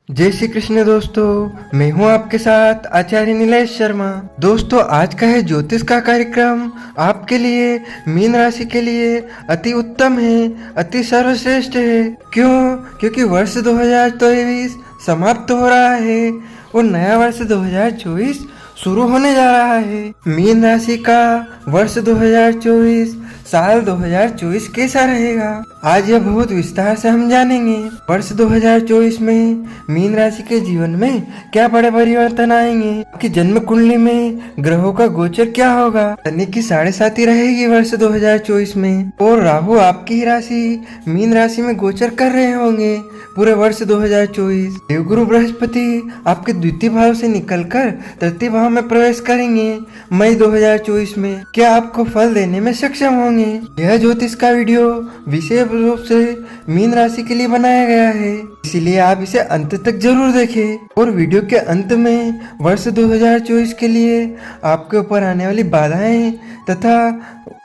जय श्री कृष्ण दोस्तों, मैं हूं आपके साथ आचार्य नीलेश शर्मा। दोस्तों, आज का है ज्योतिष का कार्यक्रम आपके लिए मीन राशि के लिए अति उत्तम है, अति सर्वश्रेष्ठ है। क्यों? क्योंकि वर्ष 2023 समाप्त हो रहा है और नया वर्ष 2024 शुरू होने जा रहा है। मीन राशि का वर्ष 2024 साल 2024 कैसा रहेगा, आज यह बहुत विस्तार से हम जानेंगे। वर्ष 2024 में मीन राशि के जीवन में क्या बड़े परिवर्तन आएंगे, आपकी जन्म कुंडली में ग्रहों का गोचर क्या होगा, शनि की 7.5 रहेगी वर्ष 2024 में, और राहु आपकी ही राशि मीन राशि में गोचर कर रहे होंगे पूरे वर्ष 2024। देवगुरु बृहस्पति आपके द्वितीय भाव से निकलकर तृतीय भाव में प्रवेश करेंगे मई 2024 में। क्या आपको फल देने में सक्षम होंगे? यह ज्योतिष का वीडियो विशेष रूप से मीन राशि के लिए बनाया गया है, इसीलिए आप इसे अंत तक जरूर देखें। और वीडियो के अंत में वर्ष 2024 के लिए आपके ऊपर आने वाली बाधाएं तथा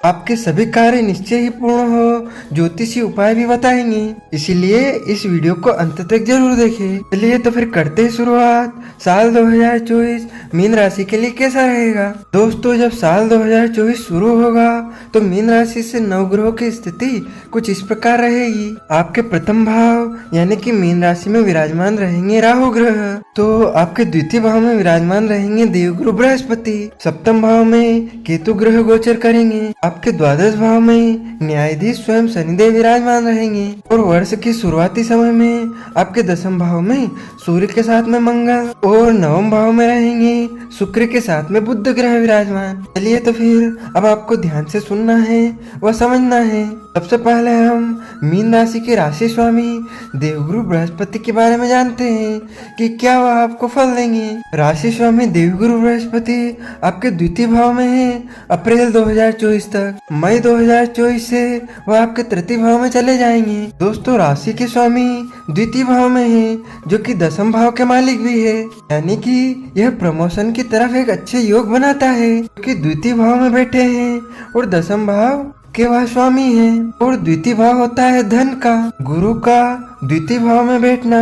आपके सभी कार्य निश्चय ही पूर्ण हो ज्योतिषी उपाय भी बताएंगे, इसीलिए इस वीडियो को अंत तक जरूर देखें। चलिए तो फिर करते हैं शुरुआत। साल 2024 मीन राशि के लिए कैसा रहेगा? दोस्तों, जब साल 2024 शुरू होगा तो मीन राशि से नवग्रहों की स्थिति कुछ इस प्रकार रहेगी। आपके प्रथम भाव यानी कि मीन राशि में विराजमान रहेंगे राहु ग्रह, तो आपके द्वितीय भाव में विराजमान रहेंगे देवगुरु बृहस्पति, सप्तम भाव में केतु ग्रह गोचर करेंगे, आपके द्वादश भाव में न्यायाधीश स्वयं शनिदेव विराजमान रहेंगे, और वर्ष के शुरुआती समय में आपके दसम भाव में सूर्य के साथ में मंगल और नवम भाव में रहेंगे शुक्र के साथ में बुध ग्रह विराजमान। चलिए तो फिर अब आपको ध्यान से सुनना है व समझना है। सबसे पहले हम मीन राशि के राशि स्वामी देवगुरु बृहस्पति के बारे में जानते हैं कि क्या वह आपको फल देंगे। राशि स्वामी देवगुरु बृहस्पति आपके द्वितीय भाव में है अप्रैल 2024 तक। मई 2024 से वह आपके तृतीय भाव में चले जाएंगे। दोस्तों, राशि के स्वामी द्वितीय भाव में है जो कि दसम भाव के मालिक भी है, यानी कि यह प्रमोशन की तरफ एक अच्छे योग बनाता है क्योंकि द्वितीय भाव में बैठे हैं और दसम भाव के वह स्वामी है। और द्वितीय भाव होता है धन का। गुरु का द्वितीय भाव में बैठना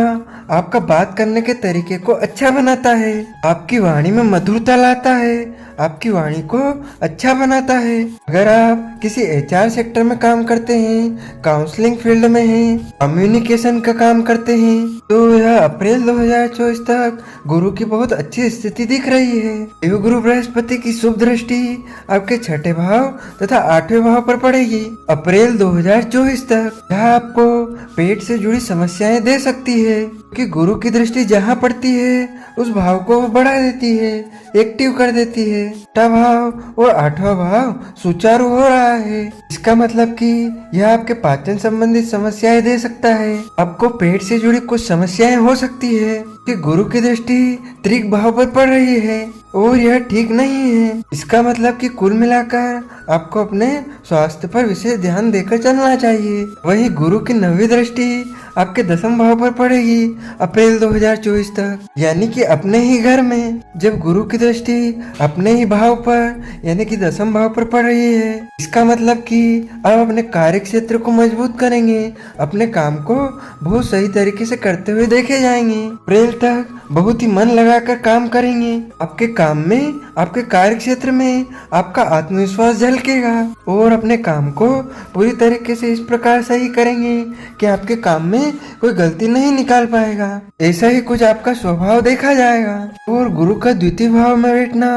आपका बात करने के तरीके को अच्छा बनाता है, आपकी वाणी में मधुरता लाता है, आपकी वाणी को अच्छा बनाता है। अगर आप किसी एचआर सेक्टर में काम करते हैं, काउंसलिंग फील्ड में हैं, कम्युनिकेशन का काम करते हैं, तो यह अप्रैल 2024 तक गुरु की बहुत अच्छी स्थिति दिख रही है। देवगुरु बृहस्पति की शुभ दृष्टि आपके छठे भाव तथा 8वें भाव पर पड़ेगी अप्रैल 2024 तक। यह आपको पेट से जुड़ी समस्याएं दे सकती है कि गुरु की दृष्टि जहाँ पड़ती है उस भाव को बढ़ा देती है, एक्टिव कर देती है। छठा भाव और 8वां भाव सुचारू हो रहा है, इसका मतलब कि यह आपके पाचन संबंधित समस्याएं दे सकता है। आपको पेट से जुड़ी कुछ समस्याएं हो सकती है कि गुरु की दृष्टि त्रिक भाव पर पड़ रही है और यह ठीक नहीं है। इसका मतलब कि कुल मिलाकर आपको अपने स्वास्थ्य पर विशेष ध्यान देकर चलना चाहिए। वहीं गुरु की 9वीं दृष्टि आपके दसम भाव पर पड़ेगी अप्रैल 2024 तक, यानी कि अपने ही घर में। जब गुरु की दृष्टि अपने ही भाव पर यानी कि दसम भाव पर पड़ रही है, इसका मतलब कि आप अपने कार्य क्षेत्र को मजबूत करेंगे, अपने काम को बहुत सही तरीके से करते हुए देखे जाएंगे। अप्रैल तक बहुत ही मन लगाकर काम करेंगे। आपके काम में, आपके कार्य क्षेत्र में आपका आत्मविश्वास झलकेगा और अपने काम को पूरी तरीके से इस प्रकार सही करेंगे कि आपके काम में कोई गलती नहीं निकाल पाएगा। ऐसा ही कुछ आपका स्वभाव देखा जाएगा। और गुरु का द्वितीय भाव में बैठना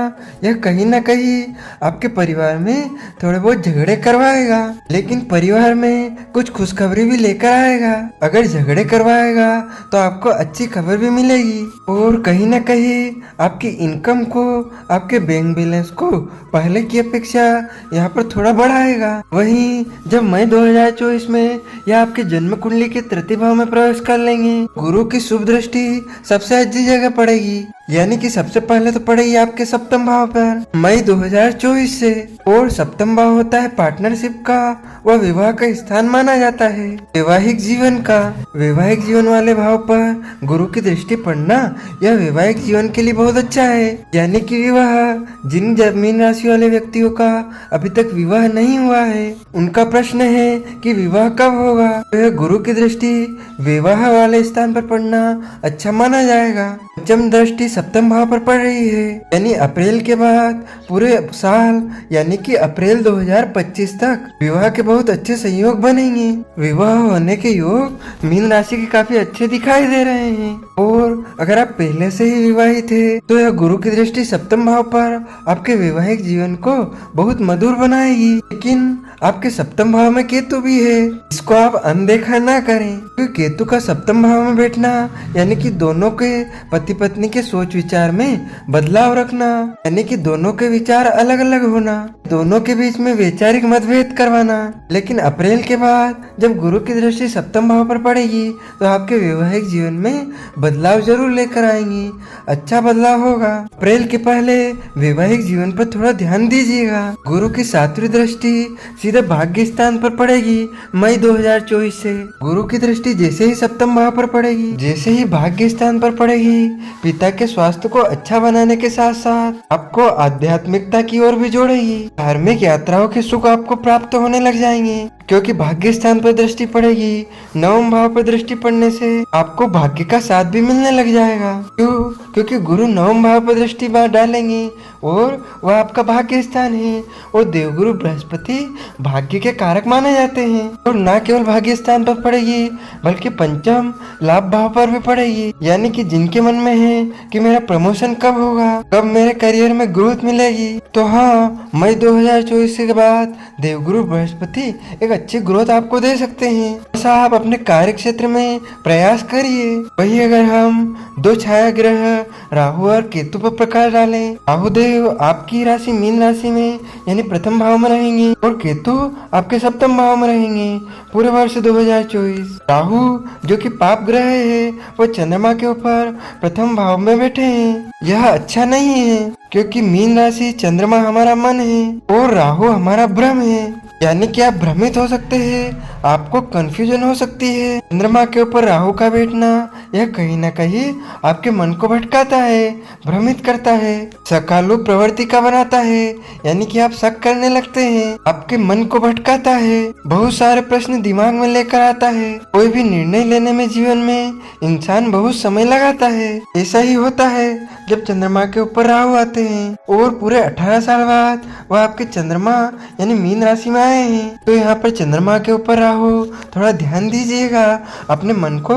यह कहीं न कहीं आपके परिवार में थोड़े बहुत झगड़े करवाएगा, लेकिन परिवार में कुछ खुशखबरी भी लेकर आएगा। अगर झगड़े करवाएगा तो आपको अच्छी खबर भी मिलेगी और कहीं न कहीं आपकी इनकम को, आपके बैंक बैलेंस को पहले की अपेक्षा यहाँ पर थोड़ा बढ़ाएगा। वहीं जब मई 2024 में यह आपके जन्म कुंडली के तृतीय भाव में प्रवेश कर लेंगे, गुरु की शुभ दृष्टि सबसे अच्छी जगह पड़ेगी, यानी कि सबसे पहले तो पड़ेगी आपके सप्तम भाव पर मई 2024 से। और सप्तम भाव होता है पार्टनरशिप का व विवाह का स्थान माना जाता है, वैवाहिक जीवन का। वैवाहिक जीवन वाले भाव पर गुरु की दृष्टि पड़ना यह वैवाहिक जीवन के लिए बहुत अच्छा है। यानी कि विवाह जिन मीन राशि वाले व्यक्तियों का अभी तक विवाह नहीं हुआ है उनका प्रश्न है कि विवाह कब होगा। तो यह गुरु की दृष्टि विवाह वाले स्थान पर पड़ना अच्छा माना जाएगा। पंचम दृष्टि सप्तम भाव पर पड़ रही है, यानी अप्रैल के बाद पूरे साल यानी कि अप्रैल 2025 तक विवाह के बहुत अच्छे संयोग बनेंगे। विवाह होने के योग मीन राशि के काफी अच्छे दिखाई दे रहे हैं। और अगर आप पहले से ही विवाहित थे तो यह गुरु की दृष्टि सप्तम भाव पर आपके वैवाहिक जीवन को बहुत मधुर बनाएगी। लेकिन आपके सप्तम भाव में केतु भी है, इसको आप अनदेखा ना करें, क्योंकि केतु का सप्तम भाव में बैठना यानी कि दोनों के पति पत्नी के सोच विचार में बदलाव रखना, यानी कि दोनों के विचार अलग अलग होना, दोनों के बीच में वैचारिक मतभेद करवाना। लेकिन अप्रैल के बाद जब गुरु की दृष्टि सप्तम भाव पर पड़ेगी तो आपके वैवाहिक जीवन में बदलाव जरूर लेकर आएंगी, अच्छा बदलाव होगा। अप्रैल के पहले वैवाहिक जीवन पर थोड़ा ध्यान दीजिएगा। गुरु की 7वीं दृष्टि सीधे भाग्य स्थान पर पड़ेगी मई 2024 से। गुरु की दृष्टि जैसे ही सप्तम भाव पर पड़ेगी, जैसे ही भाग्य स्थान पर पड़ेगी, पिता के स्वास्थ्य को अच्छा बनाने के साथ साथ आपको आध्यात्मिकता की ओर भी जोड़ेगी। धार्मिक यात्राओं के सुख आपको प्राप्त होने लग जाएंगे, क्योंकि भाग्य स्थान पर दृष्टि पड़ेगी। नवम भाव पर दृष्टि पड़ने से आपको भाग्य का साथ भी मिलने लग जाएगा। क्यों? क्योंकि गुरु नवम भाव पर दृष्टि डालेंगे और वह आपका भाग्य स्थान है। और देवगुरु बृहस्पति भाग्य के कारक माने जाते हैं। और न केवल भाग्य स्थान पर पड़ेगी बल्कि पंचम लाभ भाव पर भी पड़ेगी, यानी कि जिनके मन में है कि मेरा प्रमोशन कब होगा, कब मेरे करियर में ग्रोथ मिलेगी, तो हाँ, मई 2024 के बाद देवगुरु बृहस्पति एक अच्छी ग्रोथ आपको दे सकते हैं। ऐसा आप अपने कार्य क्षेत्र में प्रयास करिए। वही अगर हम दो छाया ग्रह राहु और केतु पर प्रकाश डालें, राहु देव आपकी राशि मीन राशि में यानी प्रथम भाव में रहेंगे और केतु आपके सप्तम भाव में रहेंगे पूरे वर्ष 2024। राहु जो कि पाप ग्रह है वो चंद्रमा के ऊपर प्रथम भाव में बैठे हैं। यह अच्छा नहीं है, क्योंकि मीन राशि चंद्रमा हमारा मन है और राहु हमारा भ्रम है, यानी कि आप भ्रमित हो सकते हैं, आपको कंफ्यूजन हो सकती है। चंद्रमा के ऊपर राहु का बैठना यह कहीं ना कहीं आपके मन को भटकाता है, भ्रमित करता है, सकालू प्रवृत्ति का बनाता है, यानी कि आप शक करने लगते हैं, आपके मन को भटकाता है, बहुत सारे प्रश्न दिमाग में लेकर आता है। कोई भी निर्णय लेने में जीवन में इंसान बहुत समय लगाता है। ऐसा ही होता है जब चंद्रमा के ऊपर राहु आते हैं और पूरे 18 साल बाद वह आपके चंद्रमा यानी मीन राशि में आए हैं। तो यहाँ पर चंद्रमा के ऊपर राहु, थोड़ा ध्यान दीजिएगा, अपने मन को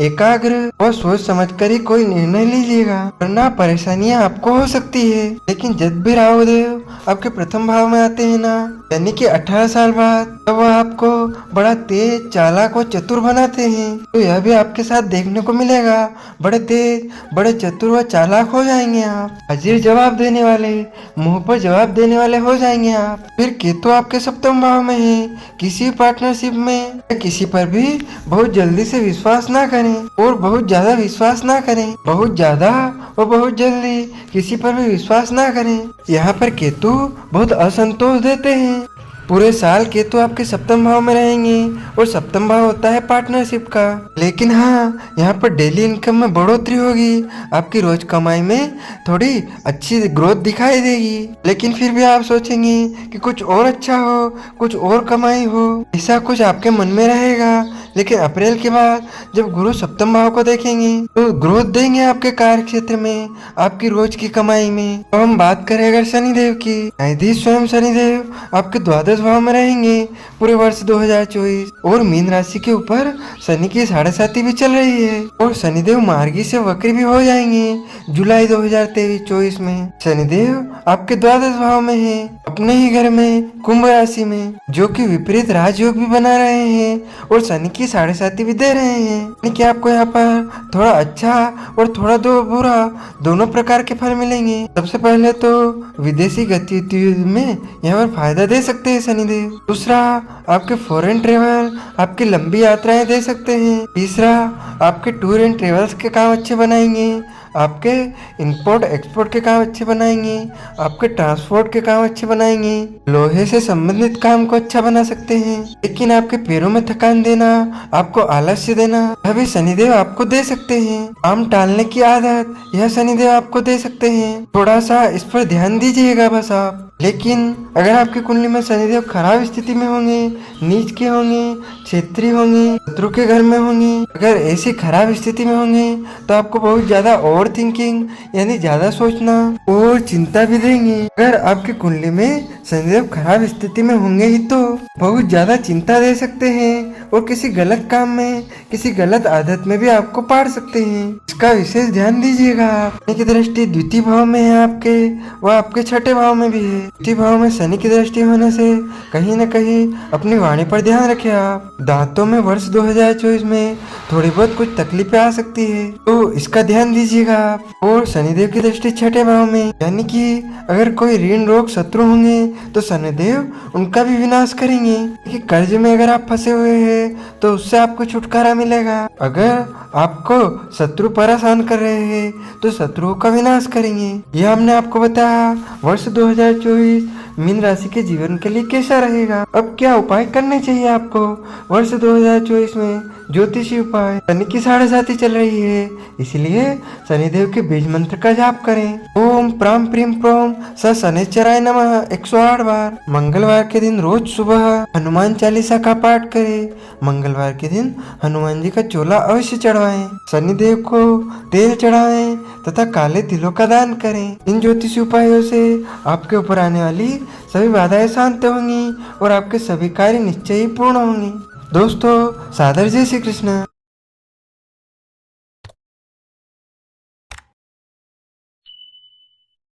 एकाग्र और सोच समझकर ही कोई निर्णय लीजिएगा, वरना परेशानियां आपको हो सकती है। लेकिन जब भी राहु देव आपके प्रथम भाव में आते हैं ना, यानी कि 18 साल बाद, तब वह आपको बड़ा तेज, चालाक और चतुर बनाते हैं। तो यह भी आपके साथ देखने को मिलेगा, बड़े तेज, बड़े चतुर व चालाक हो जाएंगे आप, हाजिर जवाब देने वाले, मुंह पर जवाब देने वाले हो जाएंगे आप। फिर केतु आपके सप्तम भाव में है, किसी पार्टनरशिप में किसी पर भी बहुत जल्दी से विश्वास ना करें और बहुत ज्यादा विश्वास ना करें, बहुत ज्यादा और बहुत जल्दी किसी पर भी विश्वास ना करें। यहाँ पर केतु बहुत असंतोष देते हैं। पूरे साल केतु आपके सप्तम भाव में रहेंगे और सप्तम भाव होता है पार्टनरशिप का। लेकिन हाँ, यहाँ पर डेली इनकम में बढ़ोतरी होगी, आपकी रोज कमाई में थोड़ी अच्छी ग्रोथ दिखाई देगी। लेकिन फिर भी आप सोचेंगे कि कुछ और अच्छा हो, कुछ और कमाई हो, ऐसा कुछ आपके मन में रहेगा। लेकिन अप्रैल के बाद जब गुरु सप्तम भाव को देखेंगे तो ग्रोथ देंगे आपके कार्य क्षेत्र में, आपकी रोज की कमाई में। तो हम बात करें अगर शनिदेव की, न्यायाधीश स्वयं शनिदेव आपके द्वादश भाव में रहेंगे पूरे वर्ष 2024 और मीन राशि के ऊपर शनि की 7.5 भी चल रही है और शनिदेव मार्गी से वक्र भी हो जाएंगे जुलाई 2023-24 में। शनिदेव आपके द्वादश भाव में है, अपने ही घर में कुंभ राशि में, जो कि विपरीत राजयोग भी बना रहे हैं और शनि की 7.5 भी दे रहे हैं, यानी कि आपको यहाँ पर थोड़ा अच्छा और थोड़ा बुरा दोनों प्रकार के फल मिलेंगे। सबसे पहले तो विदेशी गतिविधियों में यहाँ पर फायदा दे सकते हैं शनिदेव। दूसरा, आपके फॉरेन ट्रेवल, आपकी लंबी यात्राएं दे सकते हैं। तीसरा, आपके टूर एंड ट्रेवल्स के काम अच्छे बनाएंगे। आपके इंपोर्ट एक्सपोर्ट के काम अच्छे बनाएंगे, आपके ट्रांसपोर्ट के काम अच्छे बनाएंगे, लोहे से संबंधित काम को अच्छा बना सकते हैं। लेकिन आपके पैरों में थकान देना, आपको आलस्य देना, यह भी शनिदेव आपको दे सकते हैं। काम टालने की आदत यह शनिदेव आपको दे सकते हैं। थोड़ा सा इस पर ध्यान दीजिएगा बस आप। लेकिन अगर आपकी कुंडली में शनिदेव खराब स्थिति में होंगे, नीच के होंगे, क्षेत्रीय होंगे, शत्रु के घर में होंगे, अगर ऐसी खराब स्थिति में होंगे तो आपको बहुत ज्यादा ओवर थिंकिंग यानी ज्यादा सोचना और चिंता भी देंगे। अगर आपकी कुंडली में शनिदेव खराब स्थिति में होंगे ही तो बहुत ज्यादा चिंता दे सकते हैं और किसी गलत काम में, किसी गलत आदत में भी आपको पाड़ सकते हैं। इसका विशेष ध्यान दीजिएगा आप। शनि की दृष्टि द्वितीय भाव में है आपके, वह आपके छठे भाव में भी है। द्वितीय भाव में शनि की दृष्टि होने से कहीं न कहीं अपनी वाणी पर ध्यान रखें आप। दांतों में वर्ष 2024 में थोड़ी बहुत कुछ तकलीफें आ सकती है, तो इसका ध्यान दीजिएगा आप। और शनिदेव की दृष्टि छठे भाव में, यानी कि अगर कोई ऋण रोग शत्रु होंगे तो शनिदेव उनका भी विनाश करेंगे। कि कर्ज में अगर आप फंसे हुए हैं तो उससे आपको छुटकारा मिलेगा। अगर आपको शत्रु परेशान कर रहे हैं तो शत्रुओं का विनाश करेंगे। यह हमने आपको बताया वर्ष 2024 मीन राशि के जीवन के लिए कैसा रहेगा। अब क्या उपाय करने चाहिए आपको वर्ष 2024 में? ज्योतिषी उपाय। शनि की 7.5 चल रही है, इसलिए शनिदेव के बीज मंत्र का जाप करें। ओम प्राम प्रीम प्रोम स शनिश्चराय नमः 108 बार। मंगलवार के दिन रोज सुबह हनुमान चालीसा का पाठ करें। मंगलवार के दिन हनुमान जी का चोला अवश्य चढ़वाएं। शनिदेव को तेल चढ़ाएं तथा काले तिलों का दान करें। इन ज्योतिषी उपायों से आपके ऊपर आने वाली सभी बाधाएं शांत होंगी और आपके सभी कार्य निश्चय ही पूर्ण होंगे। दोस्तों, सादर जय श्री कृष्ण।